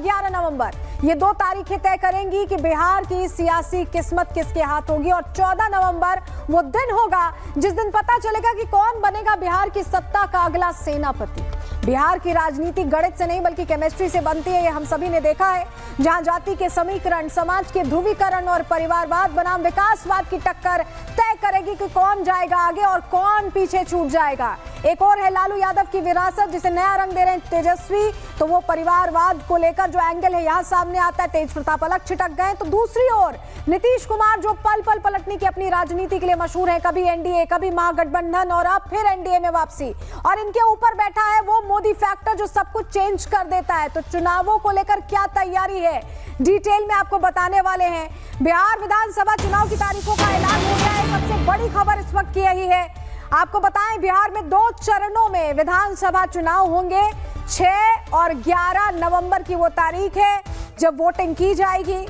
11 नवंबर, ये 2 तारीखें तय करेंगी कि बिहार की सियासी किस्मत किसके हाथ होगी। और 14 नवंबर वो दिन होगा जिस दिन पता चलेगा कि कौन बनेगा बिहार की सत्ता का अगला सेनापति। बिहार की राजनीति गणित से नहीं बल्कि केमिस्ट्री से बनती है, ये हम सभी ने देखा है, जहां जाति के समीकरण, समाज के ध्रुवीकरण और परिवारवाद बनाम विकासवाद की टक्कर तय करेगी कि कौन जाएगा आगे और कौन पीछे छूट जाएगा। एक और है लालू यादव की विरासत, जिसे नया रंग दे रहे हैं तेजस्वी, तो वो परिवारवाद को लेकर जो एंगल है यहां सामने आता है, तेज प्रताप अलग छिटक गए। तो दूसरी ओर नीतीश कुमार जो पल पल पलटने की अपनी राजनीति के लिए मशहूर है, कभी एनडीए, कभी महागठबंधन और अब फिर एनडीए में वापसी, और इनके ऊपर बैठा है वो मोदी फैक्टर जो सब कुछ चेंज कर देता है। तो चुनावों को लेकर क्या तैयारी है, डिटेल में आपको बताने वाले हैं। बिहार विधानसभा चुनाव की तारीखों का ऐलान हो गया है, सबसे बड़ी खबर इस वक्त की यही है। आपको बताएं, बिहार में 2 चरणों में विधानसभा चुनाव होंगे। 6 और 11 नवंबर की वो तारीख है जब वोटिंग की जाएगी।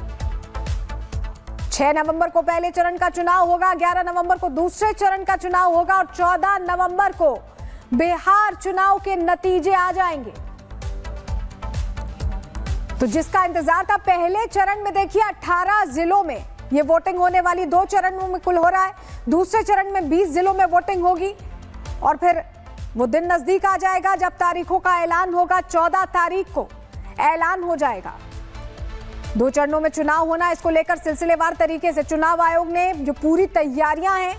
6 नवंबर को पहले चरण का चुनाव होगा, 11 नवंबर को दूसरे चरण का चुनाव होगा और 14 नवंबर को बिहार चुनाव के नतीजे आ जाएंगे। तो जिसका इंतजार था, पहले चरण में देखिए 18 जिलों में ये वोटिंग होने वाली, 2 चरणों में कुल हो रहा है। दूसरे चरण में 20 जिलों में वोटिंग होगी और फिर वो दिन नजदीक आ जाएगा जब तारीखों का ऐलान होगा। 14 तारीख को ऐलान हो जाएगा। 2 चरणों में चुनाव होना, इसको लेकर सिलसिलेवार तरीके से चुनाव आयोग ने जो पूरी तैयारियां हैं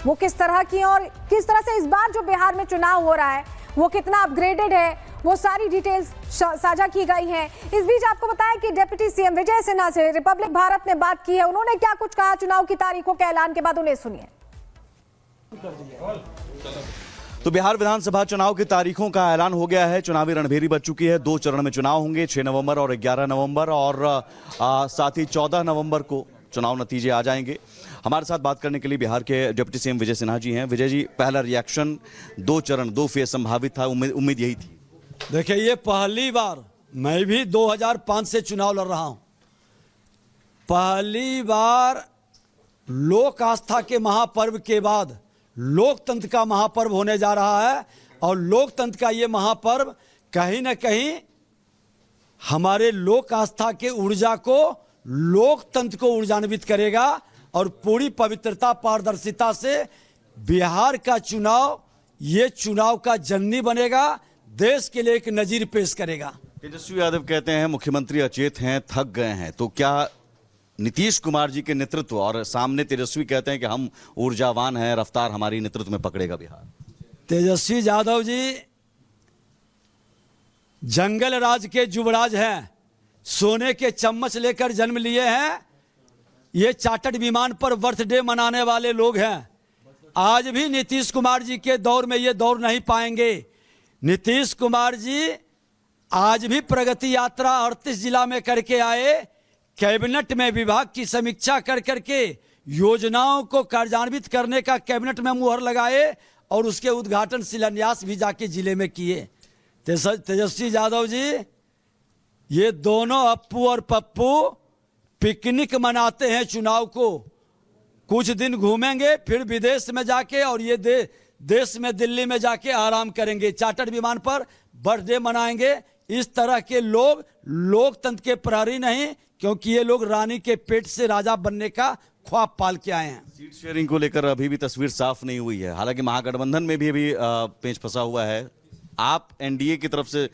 वो किस तरह की और किस तरह से इस बार जो बिहार में चुनाव हो रहा है वो कितना अपग्रेडेड है, वो सारी डिटेल्स साझा की गई हैं। इस बीच आपको बताया कि डिप्टी सीएम विजय सिन्हा से रिपब्लिक भारत ने बात की है। उन्होंने क्या कुछ कहा चुनाव की तारीखों के ऐलान के बाद, उन्हें सुनिए। तो बिहार विधानसभा चुनाव की तारीखों का ऐलान हो गया है, चुनावी रणभेरी बज चुकी है। 2 चरण में चुनाव होंगे, 6 नवंबर और 11 नवंबर, और साथ ही 14 नवंबर को चुनाव नतीजे आ जाएंगे। हमारे साथ बात करने के लिए बिहार के डिप्टी सीएम विजय सिन्हा जी हैं। विजय जी, पहला रिएक्शन, 2 चरण 2 फेज संभावित था, उम्मीद यही थी? देखिए, ये पहली बार, मैं भी 2005 से चुनाव लड़ रहा हूं, पहली बार लोक आस्था के महापर्व के बाद लोकतंत्र का महापर्व होने जा रहा है। और लोकतंत्र का ये महापर्व कहीं ना कहीं हमारे लोक आस्था के ऊर्जा को, लोकतंत्र को ऊर्जान्वित करेगा और पूरी पवित्रता, पारदर्शिता से बिहार का चुनाव, ये चुनाव का जननी बनेगा, देश के लिए एक नजीर पेश करेगा। तेजस्वी यादव कहते हैं मुख्यमंत्री अचेत हैं, थक गए हैं, तो क्या नीतीश कुमार जी के नेतृत्व, और सामने तेजस्वी कहते हैं कि हम ऊर्जावान हैं, रफ्तार हमारी नेतृत्व में पकड़ेगा बिहार? तेजस्वी यादव जी जंगल राज के युवराज हैं, सोने के चम्मच लेकर जन्म लिए हैं, ये चार्टर्ड विमान पर बर्थडे मनाने वाले लोग हैं। आज भी नीतीश कुमार जी के दौर में ये दौर नहीं पाएंगे। नीतीश कुमार जी आज भी प्रगति यात्रा 38 जिला में करके आए, कैबिनेट में विभाग की समीक्षा कर करके योजनाओं को कार्यान्वित करने का कैबिनेट में मुहर लगाए और उसके उद्घाटन शिलान्यास भी जाके जिले में किए। तेजस्वी यादव जी, ये दोनों अप्पू और पप्पू पिकनिक मनाते हैं चुनाव को, कुछ दिन घूमेंगे फिर विदेश में जाके, और ये देश में दिल्ली में जाके आराम करेंगे, चार्टर्ड विमान पर बर्थडे मनाएंगे। इस तरह के लोग लोकतंत्र के प्रहरी नहीं, क्योंकि ये लोग रानी के पेट से राजा बनने का ख्वाब पाल के आए हैं। सीट शेयरिंग को लेकर अभी भी तस्वीर साफ नहीं हुई है, हालांकि महागठबंधन में भी अभी पेंच फंसा हुआ है। आप एनडीए की तरफ से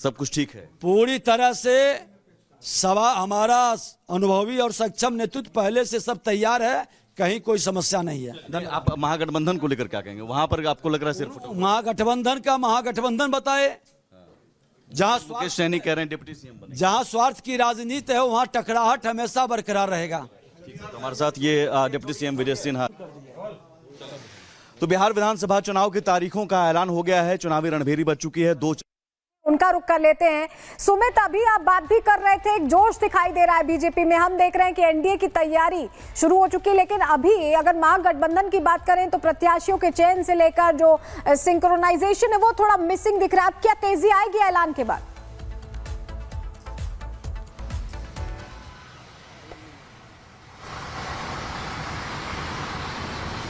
सब कुछ ठीक है? पूरी तरह से हमारा अनुभवी और सक्षम नेतृत्व पहले से सब तैयार है, कहीं कोई समस्या नहीं है। आप महागठबंधन को लेकर क्या कहेंगे? वहां पर आपको लग रहा है सिर्फ महागठबंधन का महागठबंधन बताए, जहां मुकेश सहनी कह रहे हैं डिप्टी सीएम बने, जहां स्वार्थ की राजनीति है वहां टकराहट हमेशा बरकरार रहेगा। तो हमारे साथ ये डिप्टी सीएम विजय सिन्हा। तो बिहार विधानसभा चुनाव की तारीखों का ऐलान हो गया है, चुनावी रणभेरी बज चुकी है। 2 उनका रुख कर लेते हैं। सुमित, अभी आप बात भी कर रहे थे, एक जोश दिखाई दे रहा है बीजेपी में, हम देख रहे हैं कि एनडीए की तैयारी शुरू हो चुकी है, लेकिन अभी अगर महागठबंधन की बात करें तो प्रत्याशियों के चयन से लेकर जो सिंक्रोनाइजेशन है वो थोड़ा मिसिंग दिख रहा है। क्या तेजी आएगी ऐलान के बाद?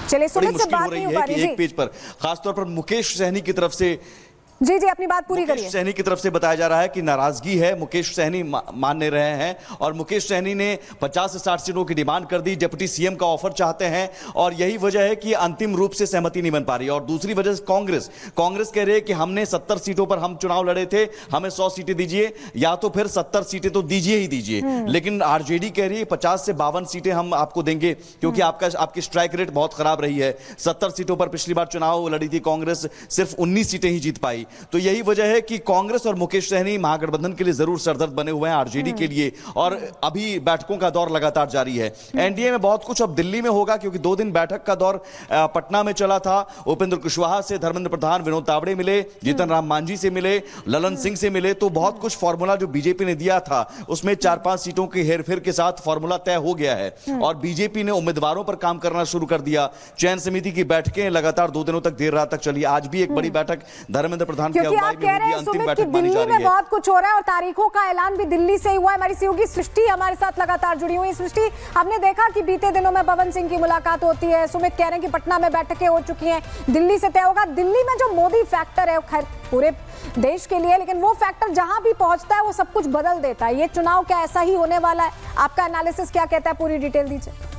चलिए, सुमित से बात नहीं हो पा रही। एक पेज पर खासतौर पर मुकेश सहनी की तरफ से जी जी, अपनी बात पूरी मुकेश करिए। सहनी की तरफ से बताया जा रहा है कि नाराजगी है, मुकेश सहनी मान नहीं रहे हैं और मुकेश सहनी ने 50 से 60 सीटों की डिमांड कर दी, डिप्टी सीएम का ऑफर चाहते हैं और यही वजह है कि अंतिम रूप से सहमति नहीं बन पा रही। और दूसरी वजह कांग्रेस कह रही है कि हमने 70 सीटों पर हम चुनाव लड़े थे, हमें 100 सीटें दीजिए या तो फिर 70 सीटें तो दीजिए ही दीजिए। लेकिन आरजेडी कह रही है 50 से 52 सीटें हम आपको देंगे क्योंकि आपकी स्ट्राइक रेट बहुत खराब रही है। 70 सीटों पर पिछली बार चुनाव लड़ी थी कांग्रेस, सिर्फ 19 सीटें ही जीत पाई। तो यही वजह है कि कांग्रेस और मुकेश सहनी महागठबंधन के लिए जरूर सरदर्द बने हुए हैं आरजेडी के लिए और अभी बैठकों का दौर लगातार जारी है। एनडीए में बहुत कुछ अब दिल्ली में होगा क्योंकि 2 दिन बैठक का दौर पटना में चला था। उपेंद्र कुशवाहा से धर्मेंद्र प्रधान, विनोद तावड़े मिले, जीतन राम मांझी से मिले, ललन सिंह से मिले। तो बहुत कुछ फॉर्मूला जो बीजेपी ने दिया था उसमें 4-5 सीटों की हेरफेर के साथ फॉर्मूला तय हो गया है और बीजेपी ने उम्मीदवारों पर काम करना शुरू कर दिया। चयन समिति की बैठकें लगातार 2 दिनों तक देर रात तक चली। आज भी एक बड़ी बैठक धर्मेंद्र प्रधान की अगुवाई में होगी, अंतिम बैठक मानी जा रही है। बहुत कुछ हो रहा है और तारीखों का ऐलान भी दिल्ली से ही हुआ है। हमारी सहयोगी सृष्टि हमारे साथ लगातार जुड़ी हुई। सृष्टि, हमने देखा कि बीते दिनों में पवन सिंह की मुलाकात होती है, सुमित कह रहे हैं कि पटना में बैठकें हो चुकी हैं, दिल्ली से तय होगा। दिल्ली में जो मोदी फैक्टर है खैर पूरे देश के लिए, लेकिन वो फैक्टर जहां भी पहुंचता है वो सब कुछ बदल देता है। ये चुनाव क्या ऐसा ही होने वाला है? आपका एनालिसिस क्या कहता है? पूरी डिटेल दीजिए।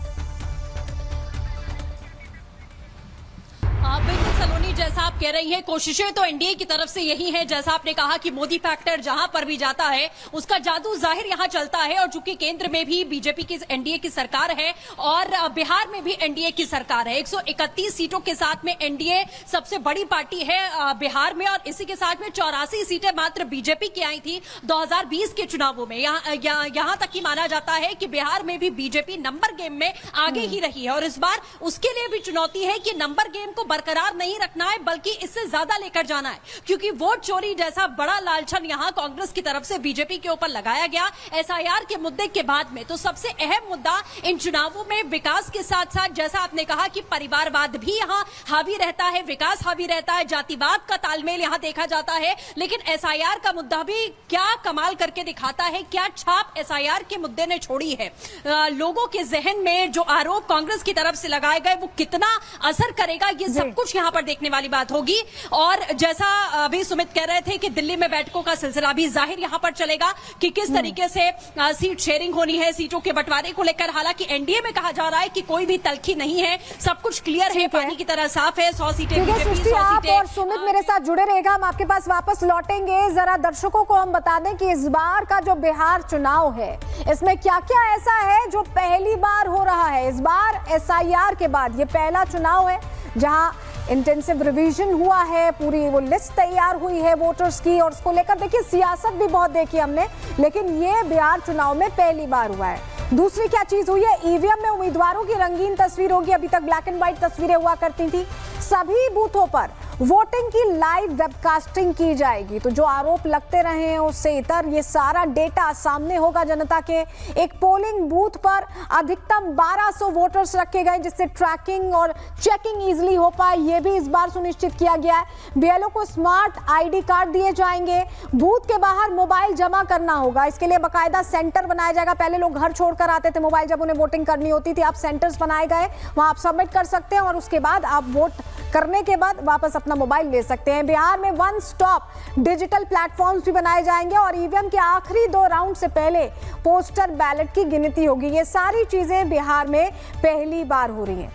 बिल्कुल सलोनी, जैसा आप कह रही हैं, कोशिशें तो एनडीए की तरफ से यही है। जैसा आपने कहा कि मोदी फैक्टर जहां पर भी जाता है उसका जादू जाहिर यहां चलता है और चूंकि केंद्र में भी बीजेपी की एनडीए की सरकार है और बिहार में भी एनडीए की सरकार है। 131 सीटों के साथ में एनडीए सबसे बड़ी पार्टी है बिहार में और इसी के साथ में 84 सीटें मात्र बीजेपी की आई थी 2020 के चुनावों में। यहां तक ही माना जाता है कि बिहार में भी बीजेपी नंबर गेम में आगे ही रही है और इस बार उसके लिए भी चुनौती है कि नंबर गेम को बरकरार नहीं रखना है बल्कि इससे ज्यादा लेकर जाना है, क्योंकि वोट चोरी जैसा बड़ा लालछन यहां कांग्रेस की तरफ से बीजेपी के ऊपर लगाया गया एसआईआर के मुद्दे के बाद में। तो सबसे अहम मुद्दा इन चुनावों में विकास के साथ साथ, जैसा आपने कहा कि परिवारवाद भी यहां हावी रहता है, विकास हावी रहता है, जातिवाद का तालमेल यहां देखा जाता है। लेकिन एसआईआर का मुद्दा भी क्या कमाल करके दिखाता है, क्या छाप एसआईआर के मुद्दे ने छोड़ी है। लोगों के जहन में जो आरोप कांग्रेस की तरफ से लगाए गए वो कितना असर करेगा, ये सब कुछ यहां पर देखने वाली बात होगी। और जैसा अभी सुमित कह रहे थे कि दिल्ली में बैठकों का सिलसिला भी जाहिर यहां पर चलेगा कि किस तरीके से सीट शेयरिंग होनी है, सीटों के बंटवारे को लेकर। हालांकि एनडीए में कहा जा रहा है कि कोई भी तलखी नहीं है, सब कुछ क्लियर है, पानी की तरह साफ है। 100 सीटें बीजेपी, 100 आप सीटें। और सुमित मेरे साथ जुड़े रहेगा, हम आपके पास वापस लौटेंगे। जरा दर्शकों को हम बता दें कि इस बार का जो बिहार चुनाव है इसमें क्या क्या ऐसा है जो पहली बार हो रहा है। इस बार एसआईआर के बाद ये पहला चुनाव है जहां इंटेंसिव रिवीजन हुआ है, पूरी वो लिस्ट तैयार हुई है वोटर्स की और उसको लेकर देखिए सियासत भी बहुत देखी हमने, लेकिन ये बिहार चुनाव में पहली बार हुआ है। दूसरी क्या चीज हुई है, ईवीएम में उम्मीदवारों की रंगीन तस्वीर होगी। अभी तक ब्लैक एंड व्हाइट तस्वीरें हुआ करती थी। सभी बूथों पर वोटिंग की लाइव वेबकास्टिंग की जाएगी। तो जो आरोप लगते रहे हैं उससे इतर ये सारा डेटा सामने होगा जनता के। एक पोलिंग बूथ पर अधिकतम 1200 वोटर्स रखे गए जिससे ट्रैकिंग और चेकिंग इजीली हो पाए, ये भी इस बार सुनिश्चित किया गया है। बीएलओ को स्मार्ट आईडी कार्ड दिए जाएंगे। बूथ के बाहर मोबाइल जमा करना होगा, इसके लिए बाकायदा सेंटर बनाया जाएगा। पहले लोग घर छोड़कर आते थे मोबाइल जब उन्हें वोटिंग करनी होती थी, अब सेंटर्स बनाए गए, वहां आप सबमिट कर सकते हैं और उसके बाद आप वोट करने के बाद वापस अपना मोबाइल ले सकते हैं। बिहार में वन स्टॉप डिजिटल प्लेटफॉर्म्स भी बनाए जाएंगे और ईवीएम के आखिरी 2 राउंड से पहले पोस्टर बैलेट की गिनती होगी। ये सारी चीजें बिहार में पहली बार हो रही हैं।